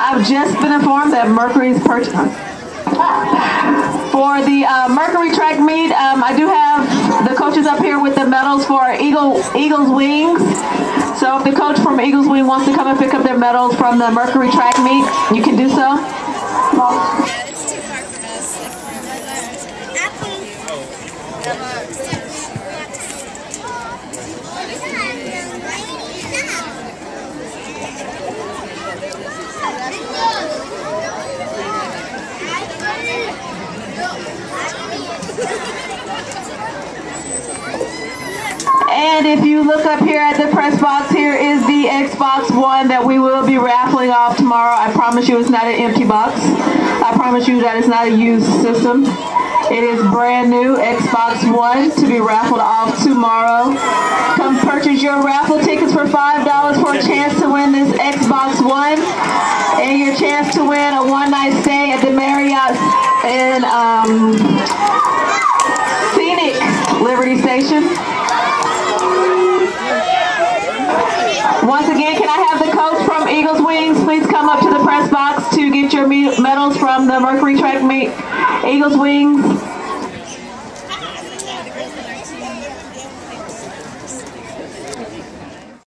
I've just been informed that Mercury's purchase for the Mercury track meet. I do have the coaches up here with the medals for Eagles Wings. So if the coach from Eagles Wing wants to come and pick up their medals from the Mercury track meet, you can do so. It's too far for us. And if you look up here at the press box, here is the Xbox One that we will be raffling off tomorrow. I promise you it's not an empty box. I promise you that it's not a used system. It is brand new Xbox One to be raffled off tomorrow. Come purchase your raffle tickets for $5 for a chance to win this Xbox One and your chance to win a one-night stay at the Marriott in Scenic Liberty Station. Once again, can I have the coach from Eagles Wings please come up to the press box to get your medals from the Mercury track meet? Eagles Wings.